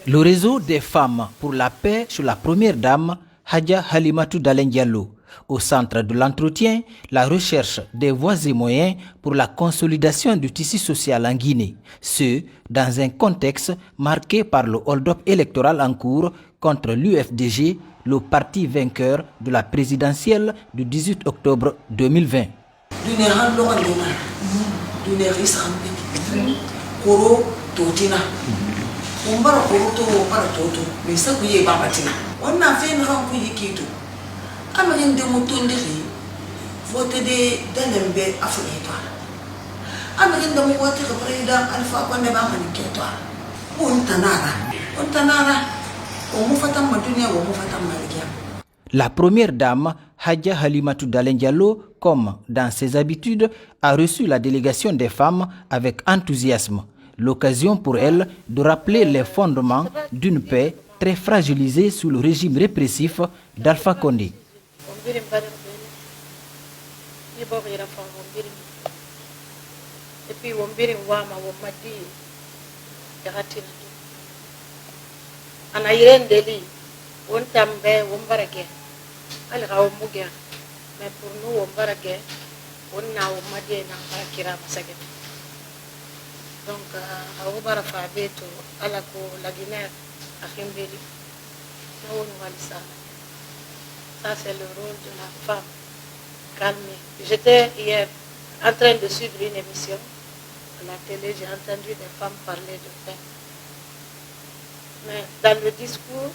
Le réseau des femmes pour la paix sur la première dame, Hadja Halimatou Dalen Diallo, au centre de l'entretien, la recherche des voies et moyens pour la consolidation du tissu social en Guinée, ce dans un contexte marqué par le hold-up électoral en cours contre l'UFDG, le parti vainqueur de la présidentielle du 18 octobre 2020. La première dame, Hadja Halimatou Dalen Diallo, comme dans ses habitudes, a reçu la délégation des femmes avec enthousiasme. L'occasion pour elle de rappeler les fondements d'une paix très fragilisée sous le régime répressif d'Alpha Condé. Mais pour nous, on va regarder, on a au Madi n'a kira masakit. Donc, on va faire à la Guinée, à Kimbeli, ça c'est le rôle de la femme calmée. J'étais hier en train de suivre une émission à la télé, j'ai entendu des femmes parler de paix. Mais dans le discours,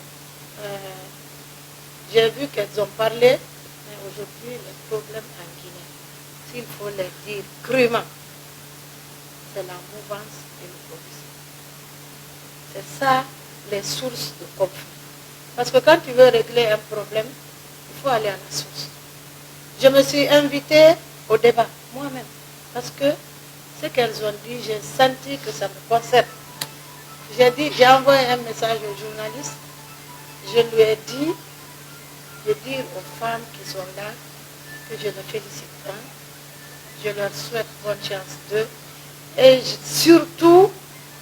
j'ai vu qu'elles ont parlé. Aujourd'hui, les problèmes en Guinée, s'il faut les dire crûment, c'est la mouvance et l'opposition. C'est ça les sources de conflit. Parce que quand tu veux régler un problème, il faut aller à la source. Je me suis invitée au débat, moi-même, parce que ce qu'elles ont dit, j'ai senti que ça me concerne. J'ai envoyé un message au journaliste, je lui ai dit de dire aux femmes qui sont là que je les félicite, je leur souhaite bonne chance d'eux, et surtout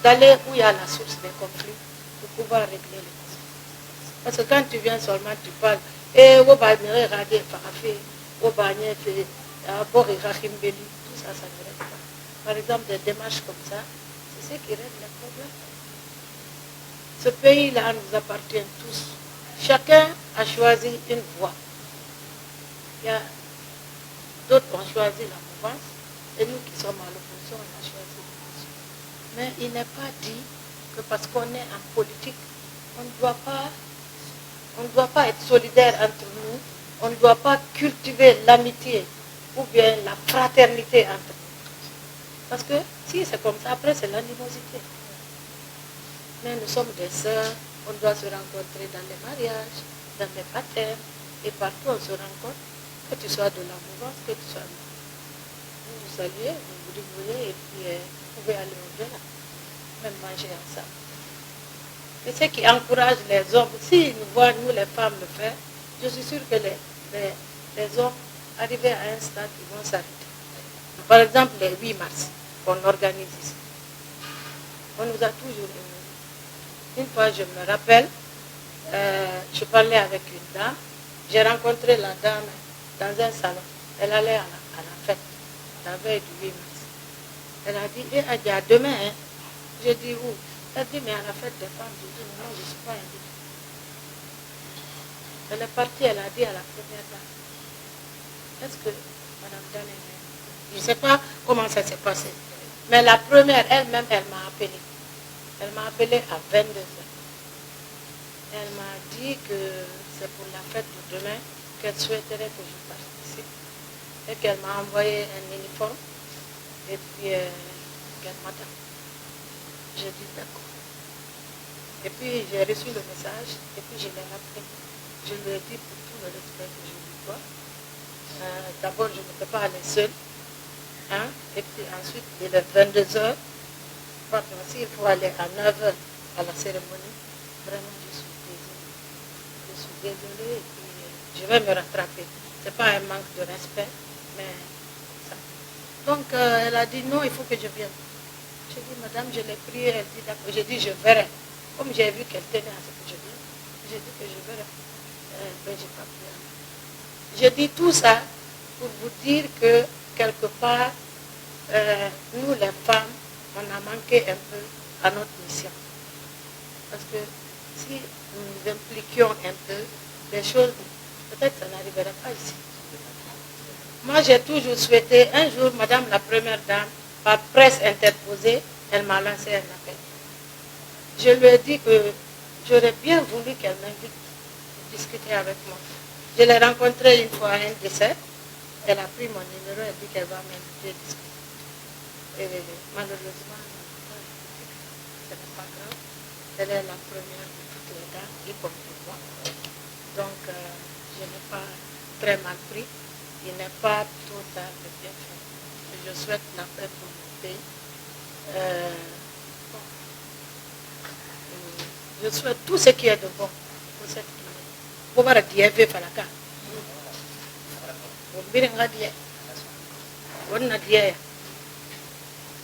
d'aller où il y a la source des conflits pour pouvoir régler les conflits. Parce que quand tu viens seulement, tu parles, et tout ça, ça ne règle pas. Par exemple, des démarches comme ça, c'est ce qui règle les problèmes. Ce pays-là nous appartient tous. Chacun a choisi une voie. D'autres ont choisi la mouvance, et nous qui sommes à l'opposition, on a choisi l'opposition. Mais il n'est pas dit que parce qu'on est en politique, on ne doit pas être solidaire entre nous, on ne doit pas cultiver l'amitié ou bien la fraternité entre nous. Parce que si c'est comme ça, après c'est l'animosité. Mais nous sommes des sœurs. On doit se rencontrer dans les mariages, dans les baptêmes, et partout on se rencontre, que tu sois de la mouvance, que tu sois... Vous vous saluez, vous vous débrouillez, et puis vous pouvez aller au-delà, même manger ensemble. Et ce qui encourage les hommes, si nous voient, nous les femmes, le faire, je suis sûre que les hommes, arrivés à un stade, ils vont s'arrêter. Par exemple, les 8 mars, qu'on organise ici, on nous a toujours unis. Une fois, je me rappelle, je parlais avec une dame, j'ai rencontré la dame dans un salon. Elle allait à la fête, la veille du 8 mars. Elle a dit, eh, Adja, demain, hein? J'ai dit où? Elle a dit, mais à la fête des femmes. J'ai dit, non, je ne suis pas invitée. Elle est partie, elle a dit à la première dame, est-ce que Madame Dane, je ne sais pas comment ça s'est passé, mais la première, elle-même, elle m'a appelée. Elle m'a appelé à 22 h. Elle m'a dit que c'est pour la fête de demain qu'elle souhaiterait que je participe et qu'elle m'a envoyé un uniforme et puis qu'elle m'attend. J'ai dit d'accord. Et puis j'ai reçu le message et puis je l'ai rappelé. Je lui ai dit pour tout le respect que je lui dois. D'abord, je ne peux pas aller seule. Et puis ensuite, il est 22 h. S'il faut aller à 9 h à la cérémonie, vraiment je suis désolée. Je suis désolée et puis je vais me rattraper. Ce n'est pas un manque de respect, mais ça. Donc elle a dit non, il faut que je vienne. J'ai dit madame, je l'ai prié, elle dit d'accord. J'ai dit je verrai. comme j'ai vu qu'elle tenait à ce que je dis, j'ai dit que je vais mais j'ai pas pu aller. Je dis tout ça pour vous dire que quelque part, nous les femmes, on a manqué un peu à notre mission. Parce que si nous nous impliquions un peu, les choses, peut-être ça n'arriverait pas ici. Moi, j'ai toujours souhaité, un jour, Madame la Première Dame, par presse interposée, elle m'a lancé un appel. Je lui ai dit que j'aurais bien voulu qu'elle m'invite à discuter avec moi. Je l'ai rencontrée une fois à un dessert. Elle a pris mon numéro, elle dit qu'elle va m'inviter à discuter. Et malheureusement, ce n'est pas grave. Elle est la première de toutes les dames, y compris moi. Donc, je n'ai pas très mal pris. Il n'est pas trop tard de bien faire. Je souhaite la paix pour mon pays. Je souhaite tout ce qui est de bon pour cette planète. Pour voir Dieu veut faire la carte. On vient à Dieu. On a Dieu.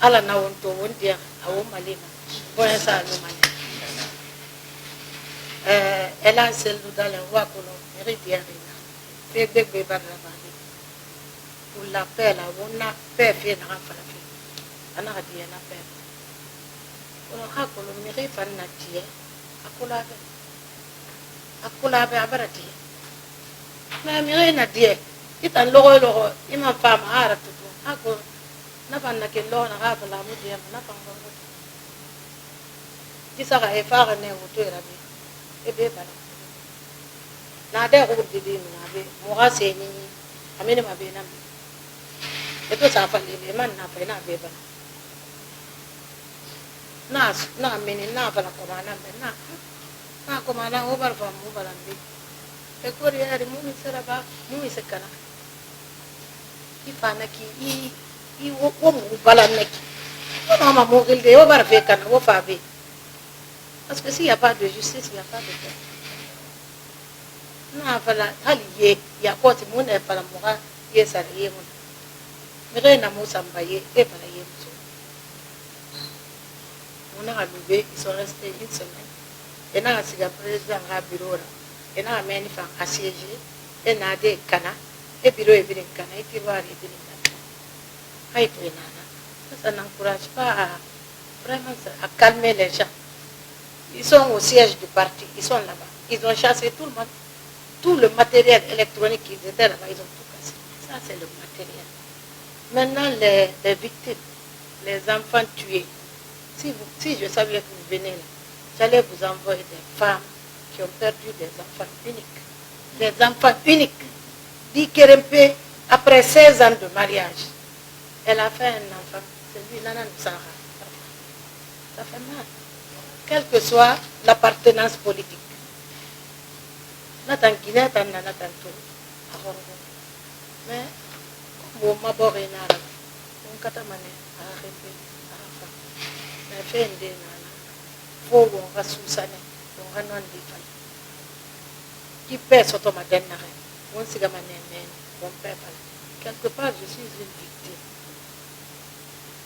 Ala na on to on Dieu. A on malima. Bon ça nous malima. Elle a celle dans le roi pour nous. Méridien. Fait bébé par la bande. Pour la paix là, on a paix fait dans la famille. On a Dieu la paix. On a qu'on le mérite faire na Dieu. Akulabe abarati na mire na die ita logo ima fama ara tutu ako na fanna ke lo na ga la mu die na fango disa ga e fara ne wuto era bi e be bana na de ko di na be mo ga se ni amene ma be na be e to sa fa le man na fa na be bana na meni na fa la ko na be na komanda obar fam obalambi e koriere mumi seraba mumi sekana ifana ki i wo mu balameki on ma mogilde obar fe kana wo fa be parce que s'il y a pas de justice il y a pas de paix na fala haliye ya koti mun e fala muga ye sariye mun mere na musamba ye e fala ye muso on a levé ils sont restés une semaine. Et là, c'est le président du bureau. Et là, il y a un siège. Et là, il y a des canards. Et le bureau est bien canard. Et le bureau est bien canard. Ça n'encourage pas vraiment à calmer les gens. Ils sont au siège du parti. Ils sont là-bas. Ils ont chassé tout le monde. Tout le matériel électronique qui était là-bas, ils ont tout cassé. Ça, c'est le matériel. Maintenant, les victimes, les enfants tués. Si je savais que vous venez là, j'allais vous envoyer des femmes qui ont perdu des enfants uniques. Des enfants uniques. Dit Kerempe, après 16 ans de mariage, elle a fait un enfant. C'est lui, Nana Nsara. Ça fait mal. Quelle que soit l'appartenance politique. Nathan Guinée, Nathan tout. Mais, comme on m'a boré Nara, on katamane, à répéter, à la fin. Mais fait un dé, faut on va sous-saner, on va non défendre. Qui perd sur ton matin, on s'y gamane, on perd pas. Quelque part, je suis une victime.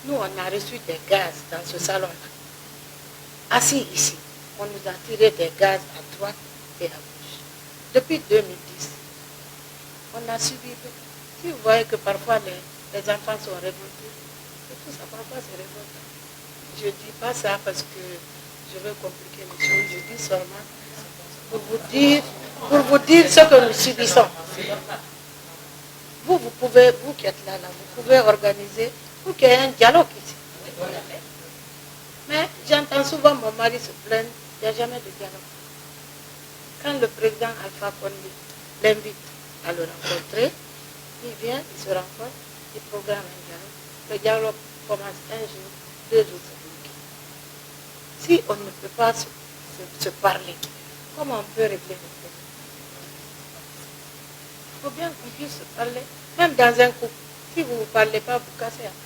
Nous, on a reçu des gaz dans ce salon-là. Assis ici, on nous a tiré des gaz à droite et à gauche. Depuis 2010, on a subi. Si vous voyez que parfois les enfants sont révoltés, tout ça, parfois c'est révoltant. Je ne dis pas ça parce que je veux compliquer les choses, je dis seulement pour vous dire ce que nous subissons. Vous pouvez, vous qui êtes là, vous pouvez organiser pour qu'il y ait un dialogue ici. Mais j'entends souvent mon mari se plaindre, il n'y a jamais de dialogue. Quand le président Alpha Condé l'invite à le rencontrer, il vient, il se rencontre, il programme un dialogue. Le dialogue commence un jour, 2 jours, c'est bloqué. Si on ne peut pas se parler, comment on peut régler le problème? Il faut bien qu'on puisse se parler, même dans un couple. Si vous ne vous parlez pas, vous cassez la tête.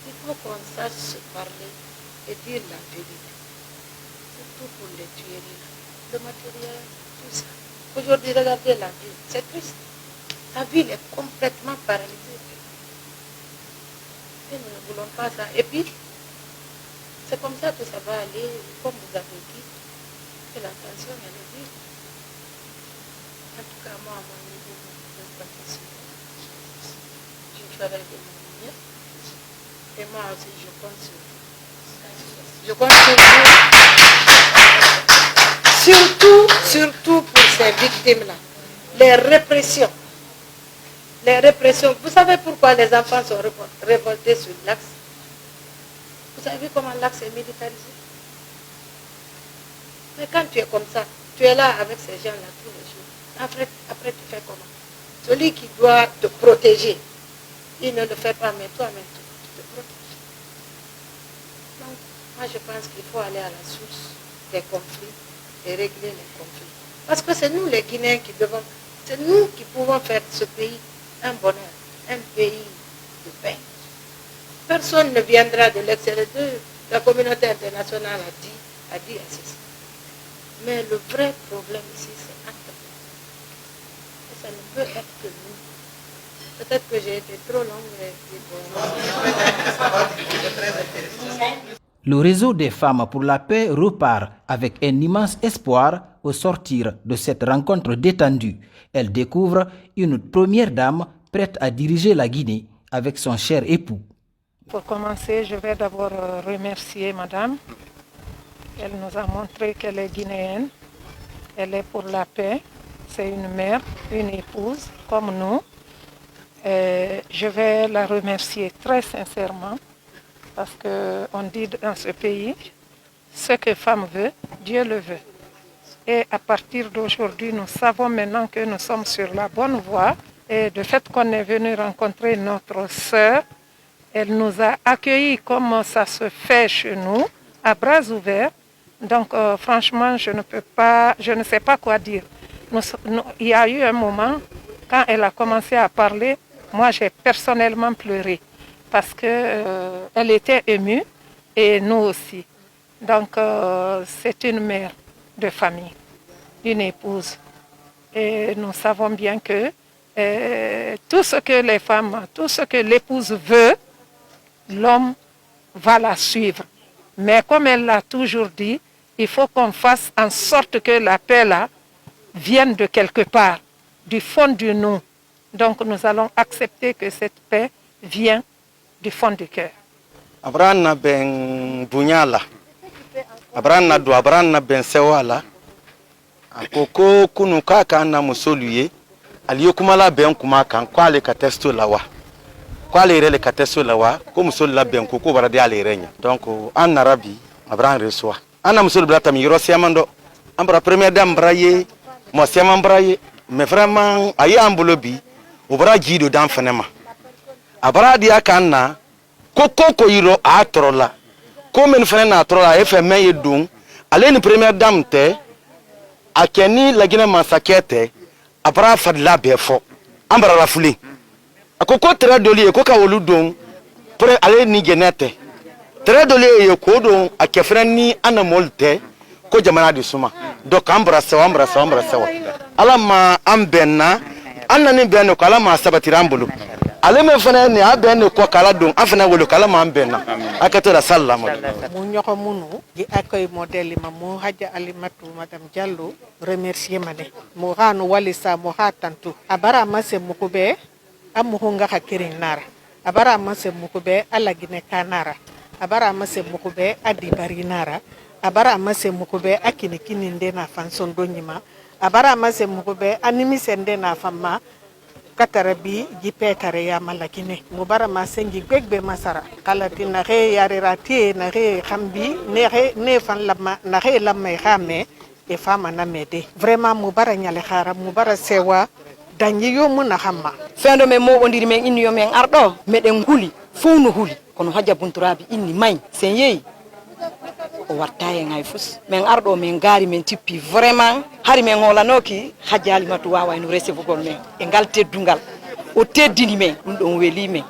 Il faut qu'on sache se parler et dire la vérité. Surtout pour les tueries, le matériel, tout ça. Aujourd'hui, regardez la ville, c'est triste. La ville est complètement paralysée. Et nous ne voulons pas ça. Et puis, C'est comme ça que ça va aller, comme vous avez dit, que l'intention elle est vive. En tout cas, moi, à mon niveau, je compte sur vous. Je ferai de mon mieux. Et moi aussi, je compte sur vous. Je compte sur vous. Surtout pour ces victimes-là. Les répressions. Les répressions. Vous savez pourquoi les enfants sont révoltés sur l'axe? Vous avez vu comment l'axe est militarisé? Mais quand tu es comme ça, tu es là avec ces gens-là tous les jours. Après tu fais comment? Celui qui doit te protéger, il ne le fait pas, mais toi-même, tu te protèges. Donc, moi je pense qu'il faut aller à la source des conflits et régler les conflits. Parce que c'est nous les Guinéens qui devons, c'est nous qui pouvons faire ce pays un bonheur, un pays de paix. Personne ne viendra de l'extérieur. La communauté internationale a dit ceci. Mais le vrai problème ici, c'est entre nous. Et ça ne peut être que nous. Peut-être que j'ai été trop longue. Le réseau des femmes pour la paix repart avec un immense espoir au sortir de cette rencontre détendue. Elle découvre une première dame prête à diriger la Guinée avec son cher époux. Pour commencer, je vais d'abord remercier madame. Elle nous a montré qu'elle est guinéenne. Elle est pour la paix. C'est une mère, une épouse comme nous. Et je vais la remercier très sincèrement parce qu'on dit dans ce pays, ce que femme veut, Dieu le veut. Et à partir d'aujourd'hui, nous savons maintenant que nous sommes sur la bonne voie. Et de fait qu'on est venu rencontrer notre sœur, elle nous a accueillis comme ça se fait chez nous, à bras ouverts. Donc franchement, je ne sais pas quoi dire. Il y a eu un moment, quand elle a commencé à parler, moi j'ai personnellement pleuré parce qu'elle était émue et nous aussi. Donc c'est une mère de famille, une épouse. Et nous savons bien que tout ce que les femmes, tout ce que l'épouse veut, l'homme va la suivre. Mais comme elle l'a toujours dit, il faut qu'on fasse en sorte que la paix là vienne de quelque part, du fond du nous. Donc nous allons accepter que cette paix vient du fond du cœur. Abrana ben bunyala, abrana do abrana ben sewala, akoko kunuka kana musoluye, aliyo kumala ben kumaka kwale katesto lawa. Kwale rele katesto lawa, ko musolu la ben koko barade ale renya. Donc en arabi, abrana reçoit. Ana musolu blata mi yoro siamando, ambra première dame braye, mo siamam braye, mais vraiment ayi ambolobi, obra jido dan fenema. Abra dia kana koko ko yiro a trola ko men fene na trola e fe men yedun ale ni première dame te akeni la Guinée massacrete abra fa de la befo ambra la fuli akoko très doli ko ka woludon pre ale ni genete très doli e ko don akefre ni anamolte ko jamana de suma donc ambra sawa ala ma ambenna anani benno ko ala ma sabatirambulu ale me fana ni abene ko kala don afana wolo kala ma ambenna akato la sallam mu ñoko munu di accueil modèle ma mo haja alimatu madame Diallo remercier mane mo hanu walisa mo hatantu abara mase mukube amu honga hakirin nara abara mase mukube ala gine kanara abara mase mukube adi bari nara abara mase mukube akini kininde na fanson donyima abara mase mukube animi sende na fama katarabi jipetare ya malakine mubara masengi gbegbe masara kalati na re yarirati na re khambi ne fan lama na re lama khame e fama na mede vraiment mubara nyale khara mubara sewa danyi yo mun na hamma fendo me mo ondiri men inni yo men ardo meden huli fowno huli kono hajja bunturabi inni may sen yeyi o wartaye ngay fus men ardo men gari men tippi vraiment hari men ngolanoki hajjali matu wawa no receive gol men e gal teddungal o teddini men dum don weli men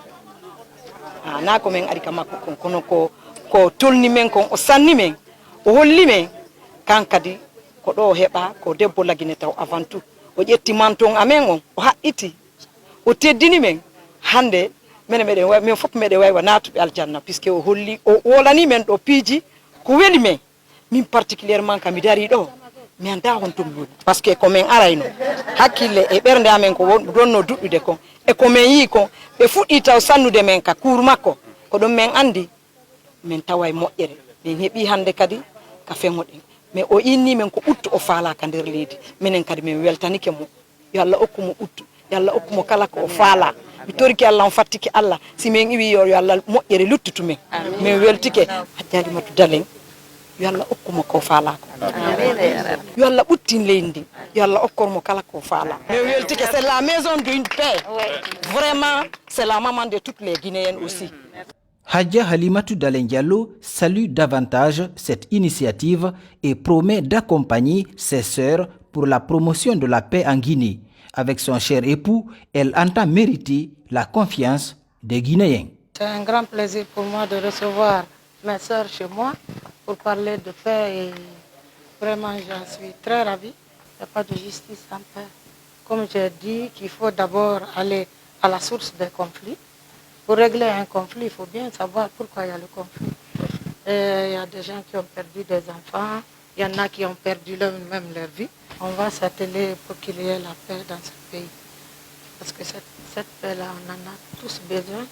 na ko men ari kamako kono ko tolni men ko o sanni men o holli men kankadi ko do heba ko debbo lagine taw avant tout o jetti manton amen on o haiti o teddini men hande mene meɗen way min fof meɗen way wa natuɓe aljanna puisque o holli o wolani men ɗo piiji ko weli men min particulièrement kam mi dari ɗo mi anda hon tum woni parce que komin arayno hakkille e ɓernde amen ko donno duɗɗude kon e komin yi kon ɓe fuɗɗi taw sannude men ka cour makko ko ɗum min andi min tawa e moƴƴere min heeɓi hande kadi ka feŋoɗen mais o inni men ko ɓuttu o faalaka nder leydi minen kadi min weltanike mo yo Allah okkumo ɓuttu yo Allah okkumo kala ko o faala mi toriki Allah on fattiki Allah si min iwi yo Allah moƴƴere luttutu men min weltike Hadja Halimatu Dalen yo Allah okkumo ko faala ko yo Allah ɓuttin leydi yo Allah okkormo kala ko faala min weltike c'est la maison d'une paix vraiment c'est la maman de toutes les Guinéennes aussi. Hadja Halimatu Dalen Diallo salue davantage cette initiative et promet d'accompagner ses sœurs pour la promotion de la paix en Guinée. Avec son cher époux, elle entend mériter la confiance des Guinéens. C'est un grand plaisir pour moi de recevoir mes sœurs chez moi pour parler de paix et vraiment j'en suis très ravie. Il n'y a pas de justice sans paix. Comme j'ai dit qu'il faut d'abord aller à la source des conflits. Pour régler un conflit, il faut bien savoir pourquoi il y a le conflit. Il y a des gens qui ont perdu des enfants, il y en a qui ont perdu même leur vie. On va s'atteler pour qu'il y ait la paix dans ce pays. Parce que cette paix-là, on en a tous besoin.